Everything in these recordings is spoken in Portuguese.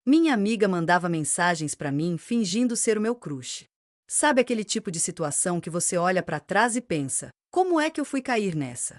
Minha amiga mandava mensagens pra mim fingindo ser o meu crush. Sabe aquele tipo de situação que você olha pra trás e pensa: como é que eu fui cair nessa?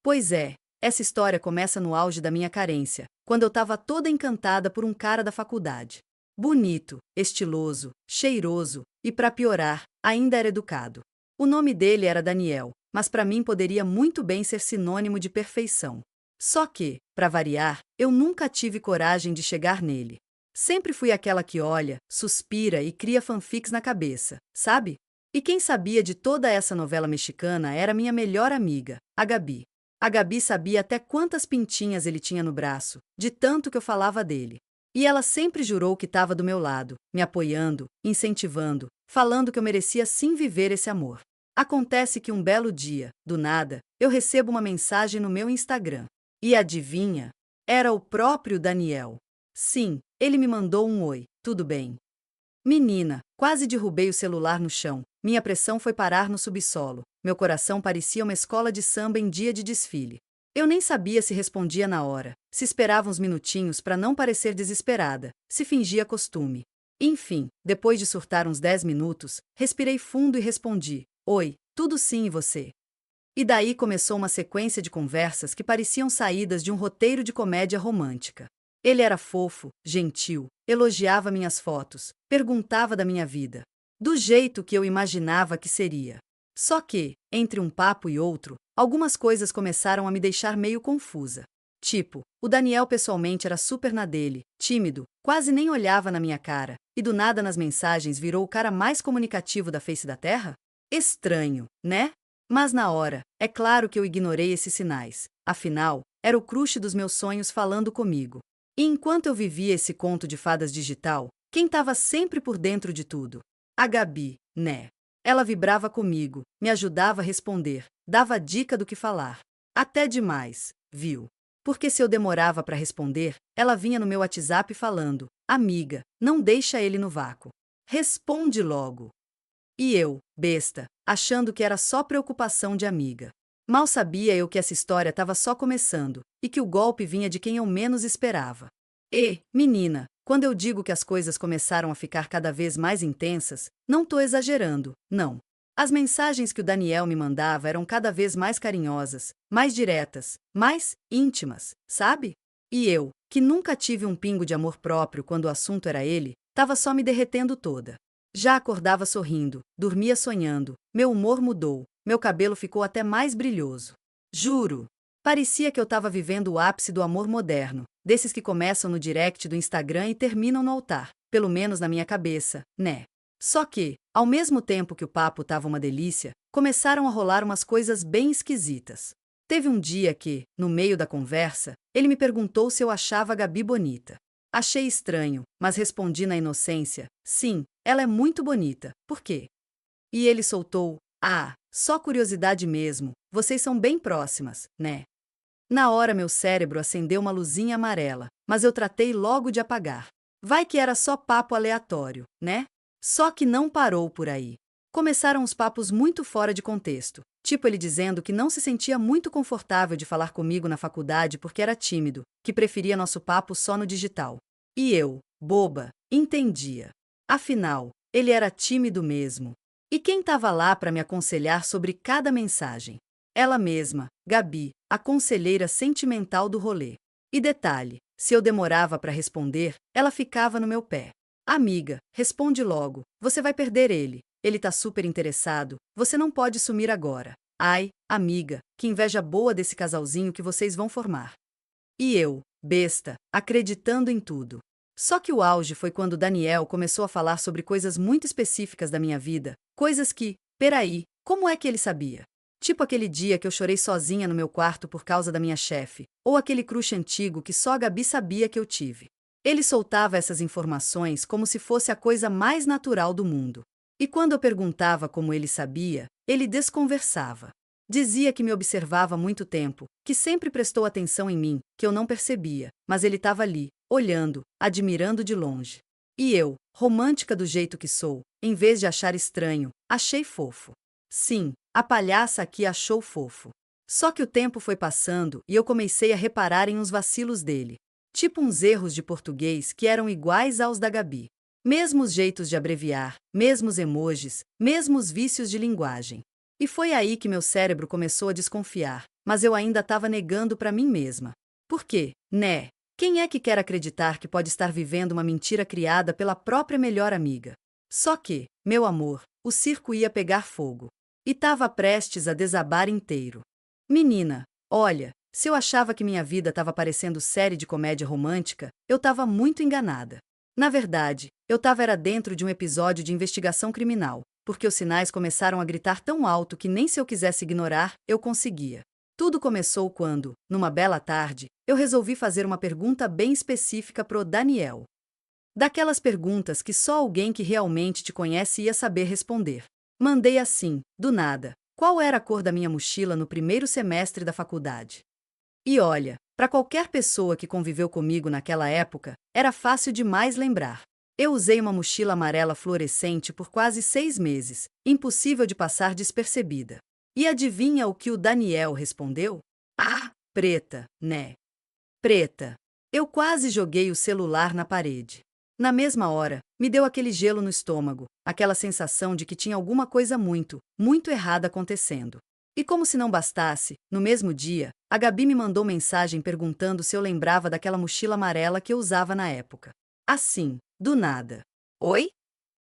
Pois é, essa história começa no auge da minha carência, quando eu tava toda encantada por um cara da faculdade. Bonito, estiloso, cheiroso e, pra piorar, ainda era educado. O nome dele era Daniel, mas pra mim poderia muito bem ser sinônimo de perfeição. Só que, pra variar, eu nunca tive coragem de chegar nele. Sempre fui aquela que olha, suspira e cria fanfics na cabeça, sabe? E quem sabia de toda essa novela mexicana era minha melhor amiga, a Gabi. A Gabi sabia até quantas pintinhas ele tinha no braço, de tanto que eu falava dele. E ela sempre jurou que estava do meu lado, me apoiando, incentivando, falando que eu merecia sim viver esse amor. Acontece que um belo dia, do nada, eu recebo uma mensagem no meu Instagram. E adivinha? Era o próprio Daniel. Sim, ele me mandou um oi, tudo bem? Menina, quase derrubei o celular no chão, minha pressão foi parar no subsolo, meu coração parecia uma escola de samba em dia de desfile. Eu nem sabia se respondia na hora, se esperava uns minutinhos para não parecer desesperada, se fingia costume. Enfim, depois de surtar uns 10 minutos, respirei fundo e respondi: oi, tudo sim e você? E daí começou uma sequência de conversas que pareciam saídas de um roteiro de comédia romântica. Ele era fofo, gentil, elogiava minhas fotos, perguntava da minha vida, do jeito que eu imaginava que seria. Só que, entre um papo e outro, algumas coisas começaram a me deixar meio confusa. Tipo, o Daniel pessoalmente era super na dele, tímido, quase nem olhava na minha cara, e do nada nas mensagens virou o cara mais comunicativo da face da Terra? Estranho, né? Mas na hora, é claro que eu ignorei esses sinais. Afinal, era o crush dos meus sonhos falando comigo. E enquanto eu vivia esse conto de fadas digital, quem estava sempre por dentro de tudo? A Gabi, né? Ela vibrava comigo, me ajudava a responder, dava dica do que falar. Até demais, viu? Porque se eu demorava para responder, ela vinha no meu WhatsApp falando: amiga, não deixa ele no vácuo. Responde logo. E eu, besta, achando que era só preocupação de amiga. Mal sabia eu que essa história estava só começando, e que o golpe vinha de quem eu menos esperava. E, menina, quando eu digo que as coisas começaram a ficar cada vez mais intensas, não tô exagerando, não. As mensagens que o Daniel me mandava eram cada vez mais carinhosas, mais diretas, mais íntimas, sabe? E eu, que nunca tive um pingo de amor próprio quando o assunto era ele, tava só me derretendo toda. Já acordava sorrindo, dormia sonhando, meu humor mudou, meu cabelo ficou até mais brilhoso. Juro! Parecia que eu estava vivendo o ápice do amor moderno, desses que começam no direct do Instagram e terminam no altar, pelo menos na minha cabeça, né? Só que, ao mesmo tempo que o papo estava uma delícia, começaram a rolar umas coisas bem esquisitas. Teve um dia que, no meio da conversa, ele me perguntou se eu achava a Gabi bonita. Achei estranho, mas respondi na inocência: sim, ela é muito bonita. Por quê? E ele soltou: ah, só curiosidade mesmo, vocês são bem próximas, né? Na hora meu cérebro acendeu uma luzinha amarela, mas eu tratei logo de apagar. Vai que era só papo aleatório, né? Só que não parou por aí. Começaram os papos muito fora de contexto, tipo ele dizendo que não se sentia muito confortável de falar comigo na faculdade porque era tímido, que preferia nosso papo só no digital. E eu, boba, entendia. Afinal, ele era tímido mesmo. E quem estava lá para me aconselhar sobre cada mensagem? Ela mesma, Gabi, a conselheira sentimental do rolê. E detalhe, se eu demorava para responder, ela ficava no meu pé. Amiga, responde logo, você vai perder ele. Ele tá super interessado, você não pode sumir agora. Ai, amiga, que inveja boa desse casalzinho que vocês vão formar. E eu, besta, acreditando em tudo. Só que o auge foi quando Daniel começou a falar sobre coisas muito específicas da minha vida, coisas que, peraí, como é que ele sabia? Tipo aquele dia que eu chorei sozinha no meu quarto por causa da minha chefe, ou aquele crush antigo que só a Gabi sabia que eu tive. Ele soltava essas informações como se fosse a coisa mais natural do mundo. E quando eu perguntava como ele sabia, ele desconversava. Dizia que me observava há muito tempo, que sempre prestou atenção em mim, que eu não percebia, mas ele estava ali, olhando, admirando de longe. E eu, romântica do jeito que sou, em vez de achar estranho, achei fofo. Sim, a palhaça aqui achou fofo. Só que o tempo foi passando e eu comecei a reparar em uns vacilos dele. tipo uns erros de português que eram iguais aos da Gabi. Mesmos jeitos de abreviar, mesmos emojis, mesmos vícios de linguagem. E foi aí que meu cérebro começou a desconfiar, mas eu ainda estava negando para mim mesma. Por quê, né? Quem é que quer acreditar que pode estar vivendo uma mentira criada pela própria melhor amiga? Só que, meu amor, o circo ia pegar fogo. E estava prestes a desabar inteiro. Menina, olha, se eu achava que minha vida estava parecendo série de comédia romântica, eu estava muito enganada. Na verdade, eu estava era dentro de um episódio de investigação criminal, porque os sinais começaram a gritar tão alto que nem se eu quisesse ignorar, eu conseguia. Tudo começou quando, numa bela tarde, eu resolvi fazer uma pergunta bem específica pro Daniel. Daquelas perguntas que só alguém que realmente te conhece ia saber responder. Mandei assim, do nada, qual era a cor da minha mochila no primeiro semestre da faculdade. E olha, para qualquer pessoa que conviveu comigo naquela época, era fácil demais lembrar. Eu usei uma mochila amarela fluorescente por quase 6 meses, impossível de passar despercebida. E adivinha o que o Daniel respondeu? Ah, preta, né? Preta. Eu quase joguei o celular na parede. Na mesma hora, me deu aquele gelo no estômago, aquela sensação de que tinha alguma coisa muito, muito errada acontecendo. E como se não bastasse, no mesmo dia, a Gabi me mandou mensagem perguntando se eu lembrava daquela mochila amarela que eu usava na época. Assim, do nada. Oi?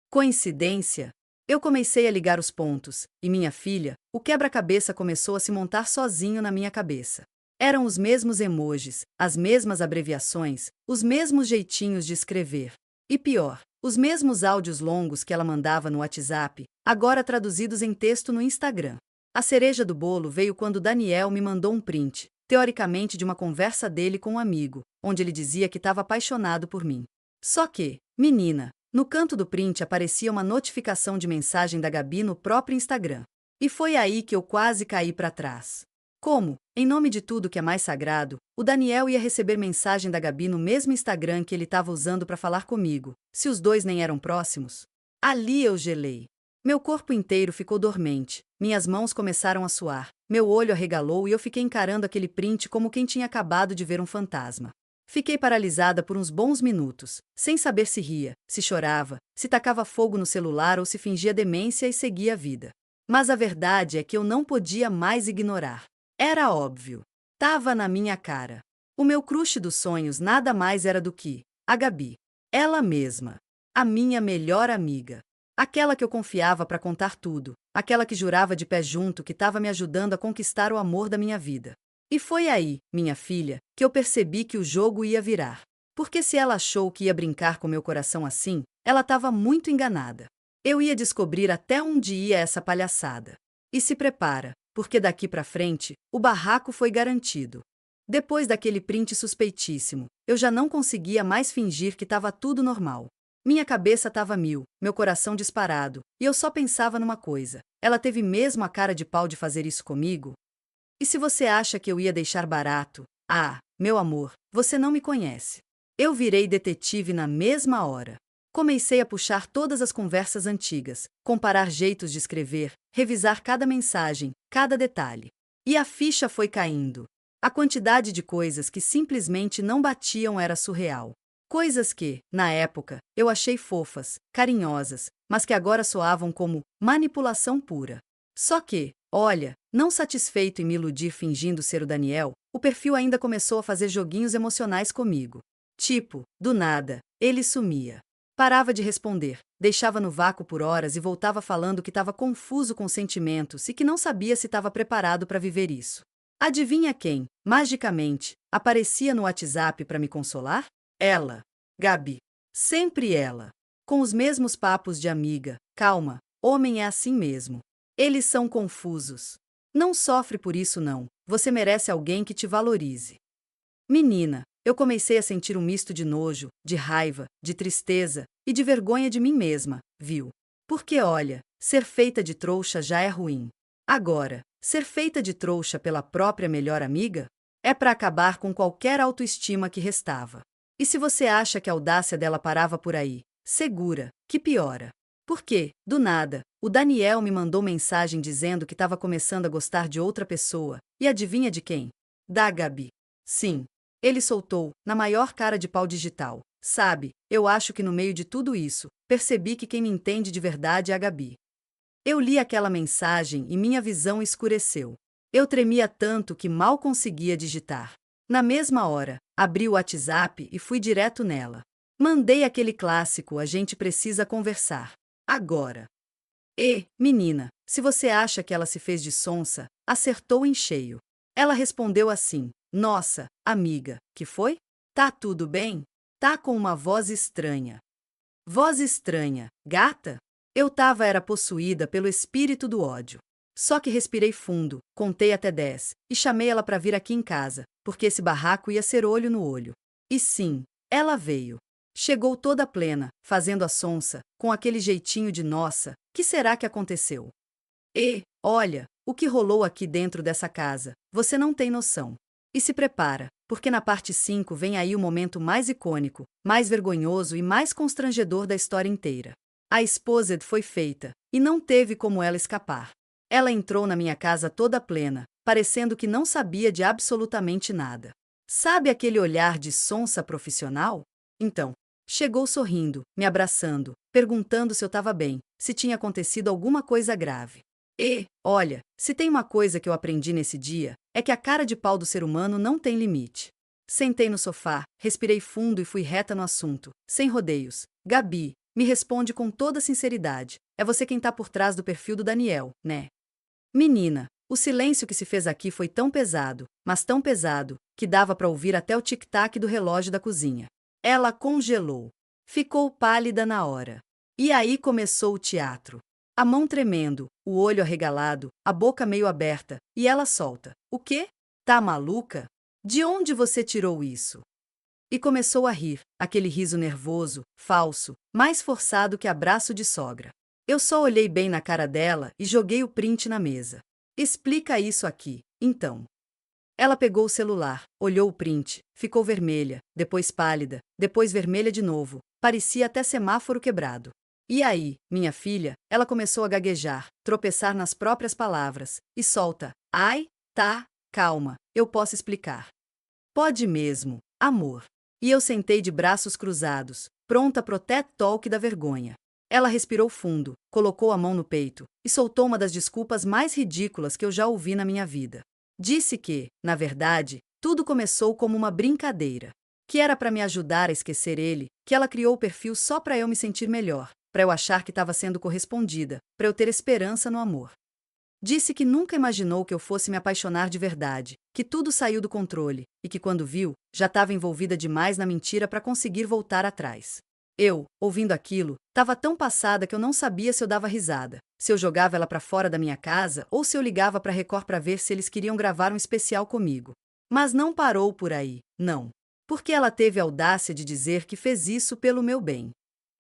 Coincidência? Eu comecei a ligar os pontos, e minha filha, o quebra-cabeça começou a se montar sozinho na minha cabeça. Eram os mesmos emojis, as mesmas abreviações, os mesmos jeitinhos de escrever. E pior, os mesmos áudios longos que ela mandava no WhatsApp, agora traduzidos em texto no Instagram. A cereja do bolo veio quando Daniel me mandou um print, teoricamente de uma conversa dele com um amigo, onde ele dizia que estava apaixonado por mim. Só que, menina, no canto do print aparecia uma notificação de mensagem da Gabi no próprio Instagram. E foi aí que eu quase caí para trás. Como, em nome de tudo que é mais sagrado, o Daniel ia receber mensagem da Gabi no mesmo Instagram que ele estava usando para falar comigo, se os dois nem eram próximos? Ali eu gelei. Meu corpo inteiro ficou dormente, minhas mãos começaram a suar, meu olho arregalou e eu fiquei encarando aquele print como quem tinha acabado de ver um fantasma. Fiquei paralisada por uns bons minutos, sem saber se ria, se chorava, se tacava fogo no celular ou se fingia demência e seguia a vida. Mas a verdade é que eu não podia mais ignorar. Era óbvio. Tava na minha cara. O meu crush dos sonhos nada mais era do que a Gabi. Ela mesma. A minha melhor amiga. Aquela que eu confiava para contar tudo. Aquela que jurava de pé junto que estava me ajudando a conquistar o amor da minha vida. E foi aí, minha filha, que eu percebi que o jogo ia virar. Porque se ela achou que ia brincar com meu coração assim, ela estava muito enganada. Eu ia descobrir até onde ia essa palhaçada. E se prepara, porque daqui para frente, o barraco foi garantido. Depois daquele print suspeitíssimo, eu já não conseguia mais fingir que estava tudo normal. Minha cabeça estava mil, meu coração disparado, e eu só pensava numa coisa: ela teve mesmo a cara de pau de fazer isso comigo? E se você acha que eu ia deixar barato? Ah, meu amor, você não me conhece. Eu virei detetive na mesma hora. Comecei a puxar todas as conversas antigas, comparar jeitos de escrever, revisar cada mensagem, cada detalhe. E a ficha foi caindo. A quantidade de coisas que simplesmente não batiam era surreal. Coisas que, na época, eu achei fofas, carinhosas, mas que agora soavam como manipulação pura. Só que, olha, não satisfeito em me iludir fingindo ser o Daniel, o perfil ainda começou a fazer joguinhos emocionais comigo. Tipo, do nada, ele sumia. Parava de responder, deixava no vácuo por horas e voltava falando que estava confuso com sentimentos e que não sabia se estava preparado para viver isso. Adivinha quem, magicamente, aparecia no WhatsApp para me consolar? Ela. Gabi. Sempre ela. Com os mesmos papos de amiga. Calma, homem é assim mesmo. Eles são confusos. Não sofre por isso não, você merece alguém que te valorize. Menina, eu comecei a sentir um misto de nojo, de raiva, de tristeza e de vergonha de mim mesma, viu? Porque olha, ser feita de trouxa já é ruim. Agora, ser feita de trouxa pela própria melhor amiga? É para acabar com qualquer autoestima que restava. E se você acha que a audácia dela parava por aí, segura, que piora. Porque, do nada, o Daniel me mandou mensagem dizendo que estava começando a gostar de outra pessoa, e adivinha de quem? Da Gabi. Sim. Ele soltou, na maior cara de pau digital. Sabe, eu acho que no meio de tudo isso, percebi que quem me entende de verdade é a Gabi. Eu li aquela mensagem e minha visão escureceu. Eu tremia tanto que mal conseguia digitar. Na mesma hora, abri o WhatsApp e fui direto nela. Mandei aquele clássico: a gente precisa conversar. Agora. E, menina, se você acha que ela se fez de sonsa, acertou em cheio. Ela respondeu assim: Nossa, amiga, que foi? Tá tudo bem? Tá com uma voz estranha. Voz estranha, gata? Eu era possuída pelo espírito do ódio. Só que respirei fundo, contei até 10 e chamei ela para vir aqui em casa, porque esse barraco ia ser olho no olho. E sim, ela veio. Chegou toda plena, fazendo a sonsa, com aquele jeitinho de nossa, que será que aconteceu? E, olha, o que rolou aqui dentro dessa casa, você não tem noção. E se prepara, porque na parte 5 vem aí o momento mais icônico, mais vergonhoso e mais constrangedor da história inteira. A Exposed foi feita, e não teve como ela escapar. Ela entrou na minha casa toda plena, parecendo que não sabia de absolutamente nada. Sabe aquele olhar de sonsa profissional? Então, chegou sorrindo, me abraçando, perguntando se eu estava bem, se tinha acontecido alguma coisa grave. E, olha, se tem uma coisa que eu aprendi nesse dia, é que a cara de pau do ser humano não tem limite. Sentei no sofá, respirei fundo e fui reta no assunto, sem rodeios. Gabi, me responde com toda sinceridade, é você quem tá por trás do perfil do Daniel, né? Menina, o silêncio que se fez aqui foi tão pesado, mas tão pesado, que dava para ouvir até o tic-tac do relógio da cozinha. Ela congelou. Ficou pálida na hora. E aí começou o teatro. A mão tremendo, o olho arregalado, a boca meio aberta, e ela solta. O quê? Tá maluca? De onde você tirou isso? E começou a rir, aquele riso nervoso, falso, mais forçado que abraço de sogra. Eu só olhei bem na cara dela e joguei o print na mesa. Explica isso aqui, então. Ela pegou o celular, olhou o print, ficou vermelha, depois pálida, depois vermelha de novo, parecia até semáforo quebrado. E aí, minha filha, ela começou a gaguejar, tropeçar nas próprias palavras, e solta: Ai, tá, calma, eu posso explicar. Pode mesmo, amor. E eu sentei de braços cruzados, pronta pro TED Talk da vergonha. Ela respirou fundo, colocou a mão no peito, e soltou uma das desculpas mais ridículas que eu já ouvi na minha vida. Disse que, na verdade, tudo começou como uma brincadeira. Que era para me ajudar a esquecer ele, que ela criou o perfil só para eu me sentir melhor, para eu achar que estava sendo correspondida, para eu ter esperança no amor. Disse que nunca imaginou que eu fosse me apaixonar de verdade, que tudo saiu do controle, e que quando viu, já estava envolvida demais na mentira para conseguir voltar atrás. Eu, ouvindo aquilo, estava tão passada que eu não sabia se eu dava risada, se eu jogava ela para fora da minha casa ou se eu ligava para a Record para ver se eles queriam gravar um especial comigo. Mas não parou por aí, não. Porque ela teve a audácia de dizer que fez isso pelo meu bem.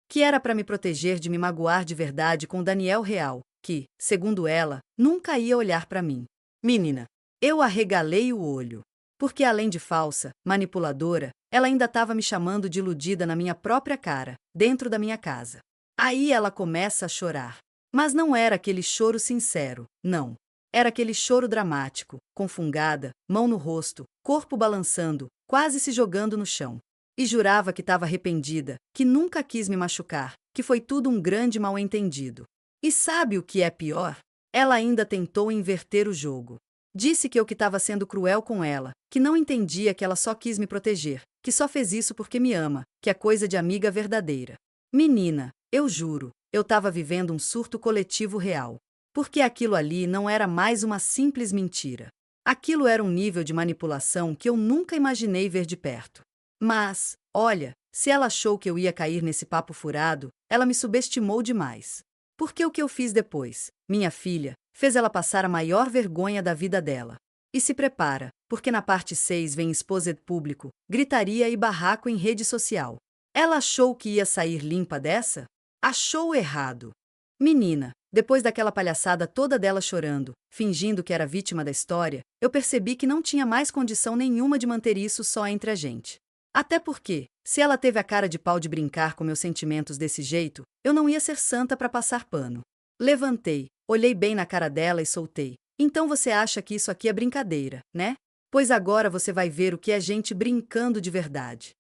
Que era para me proteger de me magoar de verdade com Daniel Real, que, segundo ela, nunca ia olhar para mim. Menina, eu arregalei o olho. Porque além de falsa, manipuladora, ela ainda estava me chamando de iludida na minha própria cara, dentro da minha casa. Aí ela começa a chorar. Mas não era aquele choro sincero, não. Era aquele choro dramático, com fungada, mão no rosto, corpo balançando, quase se jogando no chão. E jurava que estava arrependida, que nunca quis me machucar, que foi tudo um grande mal-entendido. E sabe o que é pior? Ela ainda tentou inverter o jogo. Disse que eu que estava sendo cruel com ela, que não entendia que ela só quis me proteger, que só fez isso porque me ama, que é coisa de amiga verdadeira. Menina, eu juro, eu estava vivendo um surto coletivo real. Porque aquilo ali não era mais uma simples mentira. Aquilo era um nível de manipulação que eu nunca imaginei ver de perto. Mas, olha, se ela achou que eu ia cair nesse papo furado, ela me subestimou demais. Porque o que eu fiz depois, minha filha, fez ela passar a maior vergonha da vida dela. E se prepara, porque na parte 6 vem Exposed público, gritaria e barraco em rede social. Ela achou que ia sair limpa dessa? Achou errado. Menina, depois daquela palhaçada toda dela chorando, fingindo que era vítima da história, eu percebi que não tinha mais condição nenhuma de manter isso só entre a gente. Até porque, se ela teve a cara de pau de brincar com meus sentimentos desse jeito, eu não ia ser santa para passar pano. Levantei, olhei bem na cara dela e soltei. Então você acha que isso aqui é brincadeira, né? Pois agora você vai ver o que é gente brincando de verdade.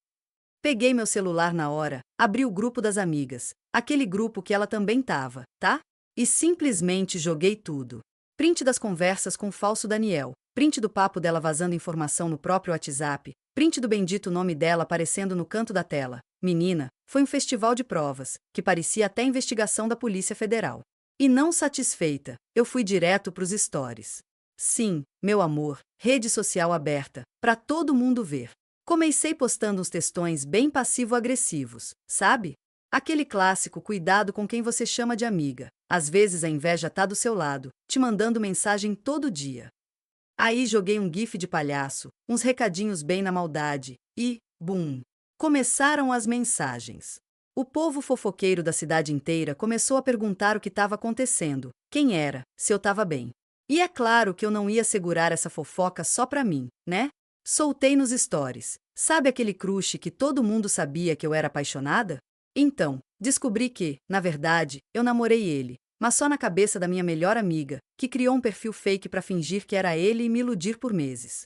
Peguei meu celular na hora, abri o grupo das amigas, aquele grupo que ela também tava, tá? E simplesmente joguei tudo. Print das conversas com o falso Daniel, print do papo dela vazando informação no próprio WhatsApp, print do bendito nome dela aparecendo no canto da tela. Menina, foi um festival de provas, que parecia até investigação da Polícia Federal. E não satisfeita, eu fui direto pros stories. Sim, meu amor, rede social aberta, pra todo mundo ver. Comecei postando uns textões bem passivo-agressivos, sabe? Aquele clássico cuidado com quem você chama de amiga. Às vezes a inveja tá do seu lado, te mandando mensagem todo dia. Aí joguei um gif de palhaço, uns recadinhos bem na maldade, e, bum! Começaram as mensagens. O povo fofoqueiro da cidade inteira começou a perguntar o que estava acontecendo, quem era, se eu estava bem. E é claro que eu não ia segurar essa fofoca só pra mim, né? Soltei nos stories. Sabe aquele crush que todo mundo sabia que eu era apaixonada? Então, descobri que, na verdade, eu namorei ele, mas só na cabeça da minha melhor amiga, que criou um perfil fake pra fingir que era ele e me iludir por meses.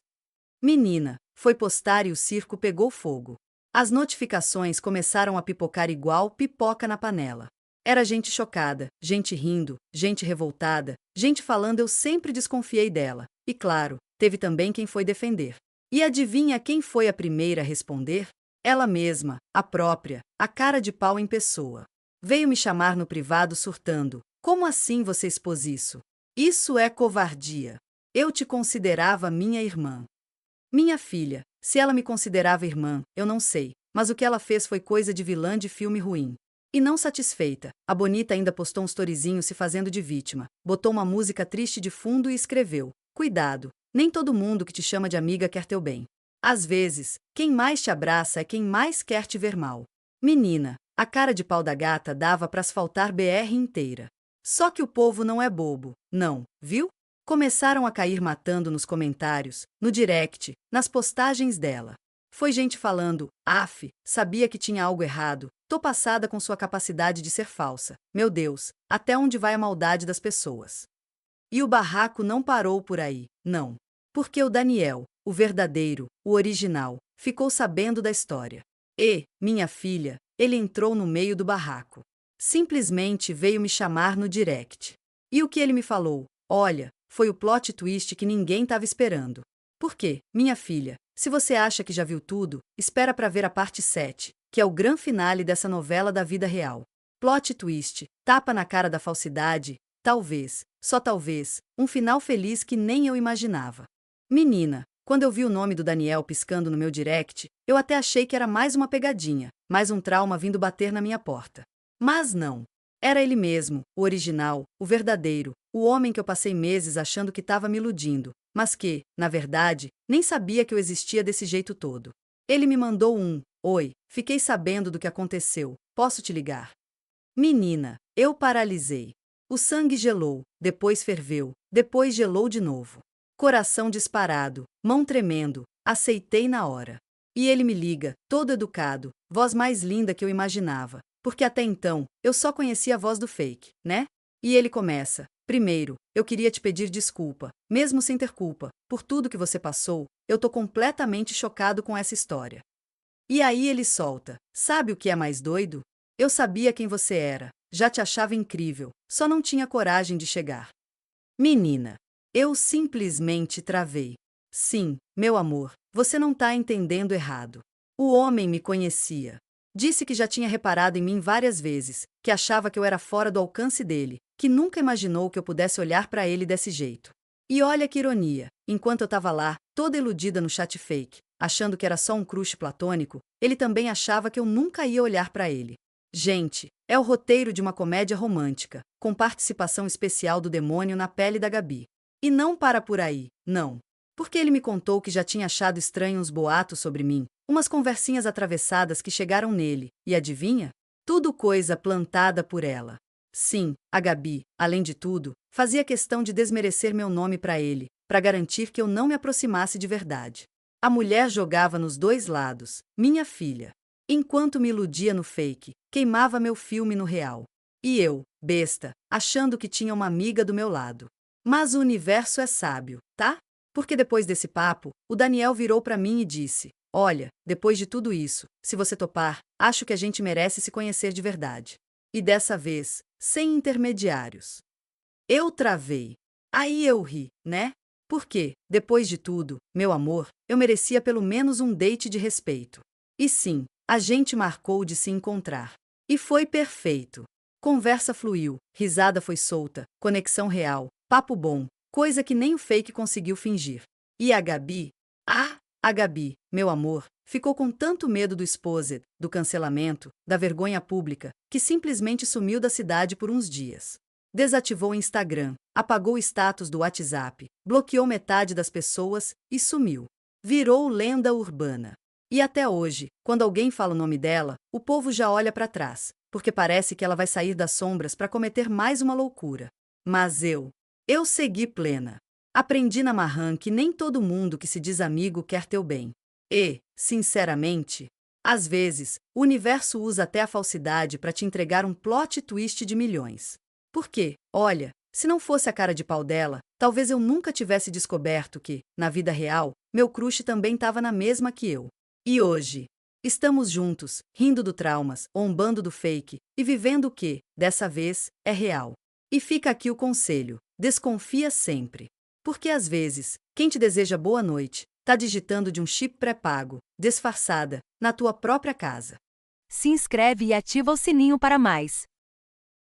Menina, foi postar e o circo pegou fogo. As notificações começaram a pipocar igual pipoca na panela. Era gente chocada, gente rindo, gente revoltada, gente falando eu sempre desconfiei dela. E claro, teve também quem foi defender. E adivinha quem foi a primeira a responder? Ela mesma, a própria, a cara de pau em pessoa. Veio me chamar no privado surtando. Como assim você expôs isso? Isso é covardia. Eu te considerava minha irmã. Minha filha, se ela me considerava irmã, eu não sei, mas o que ela fez foi coisa de vilã de filme ruim. E não satisfeita, a Bonita ainda postou um storyzinho se fazendo de vítima, botou uma música triste de fundo e escreveu: cuidado, nem todo mundo que te chama de amiga quer teu bem. Às vezes, quem mais te abraça é quem mais quer te ver mal. Menina, a cara de pau da gata dava pra asfaltar BR inteira. Só que o povo não é bobo, não, viu? Começaram a cair matando nos comentários, no direct, nas postagens dela. Foi gente falando, af, sabia que tinha algo errado, tô passada com sua capacidade de ser falsa. Meu Deus, até onde vai a maldade das pessoas? E o barraco não parou por aí, não. Porque o Daniel, o verdadeiro, o original, ficou sabendo da história. E, minha filha, ele entrou no meio do barraco. Simplesmente veio me chamar no direct. E o que ele me falou? Olha, foi o plot twist que ninguém estava esperando. Por quê, minha filha? Se você acha que já viu tudo, espera para ver a parte 7, que é o grande finale dessa novela da vida real. Plot twist, tapa na cara da falsidade, talvez, só talvez, um final feliz que nem eu imaginava. Menina, quando eu vi o nome do Daniel piscando no meu direct, eu até achei que era mais uma pegadinha, mais um trauma vindo bater na minha porta. Mas não. Era ele mesmo, o original, o verdadeiro, o homem que eu passei meses achando que estava me iludindo, mas que, na verdade, nem sabia que eu existia desse jeito todo. Ele me mandou um: oi, fiquei sabendo do que aconteceu, posso te ligar? Menina, eu paralisei. O sangue gelou, depois ferveu, depois gelou de novo. Coração disparado, mão tremendo, aceitei na hora. E ele me liga, todo educado, voz mais linda que eu imaginava, porque até então, eu só conhecia a voz do fake, né? E ele começa: primeiro, eu queria te pedir desculpa, mesmo sem ter culpa, por tudo que você passou, eu tô completamente chocado com essa história. E aí ele solta: sabe o que é mais doido? Eu sabia quem você era, já te achava incrível, só não tinha coragem de chegar. Menina, eu simplesmente travei. Sim, meu amor, você não tá entendendo errado. O homem me conhecia. Disse que já tinha reparado em mim várias vezes, que achava que eu era fora do alcance dele, que nunca imaginou que eu pudesse olhar pra ele desse jeito. E olha que ironia, enquanto eu tava lá, toda iludida no chat fake, achando que era só um crush platônico, ele também achava que eu nunca ia olhar pra ele. Gente, é o roteiro de uma comédia romântica, com participação especial do demônio na pele da Gabi. E não para por aí, não. Porque ele me contou que já tinha achado estranho uns boatos sobre mim, umas conversinhas atravessadas que chegaram nele, e adivinha? Tudo coisa plantada por ela. Sim, a Gabi, além de tudo, fazia questão de desmerecer meu nome para ele, para garantir que eu não me aproximasse de verdade. A mulher jogava nos dois lados, minha filha. Enquanto me iludia no fake, queimava meu filme no real. E eu, besta, achando que tinha uma amiga do meu lado. Mas o universo é sábio, tá? Porque depois desse papo, o Daniel virou para mim e disse: Olha, depois de tudo isso, se você topar, acho que a gente merece se conhecer de verdade. E dessa vez, sem intermediários. Eu travei. Aí eu ri, né? Porque, depois de tudo, meu amor, eu merecia pelo menos um date de respeito. E sim, a gente marcou de se encontrar. E foi perfeito. Conversa fluiu, risada foi solta, conexão real, papo bom, coisa que nem o fake conseguiu fingir. E a Gabi? A Gabi, meu amor, ficou com tanto medo do exposed, do cancelamento, da vergonha pública, que simplesmente sumiu da cidade por uns dias. Desativou o Instagram, apagou o status do WhatsApp, bloqueou metade das pessoas e sumiu. Virou lenda urbana. E até hoje, quando alguém fala o nome dela, o povo já olha para trás, porque parece que ela vai sair das sombras para cometer mais uma loucura. Mas eu segui plena. Aprendi na Marran que nem todo mundo que se diz amigo quer teu bem. E, sinceramente, às vezes, o universo usa até a falsidade para te entregar um plot twist de milhões. Porque, olha, se não fosse a cara de pau dela, talvez eu nunca tivesse descoberto que, na vida real, meu crush também estava na mesma que eu. E hoje, estamos juntos, rindo do traumas, ombando do fake e vivendo o que, dessa vez, é real. E fica aqui o conselho: desconfia sempre. Porque às vezes, quem te deseja boa noite, tá digitando de um chip pré-pago, disfarçada, na tua própria casa. Se inscreve e ativa o sininho para mais.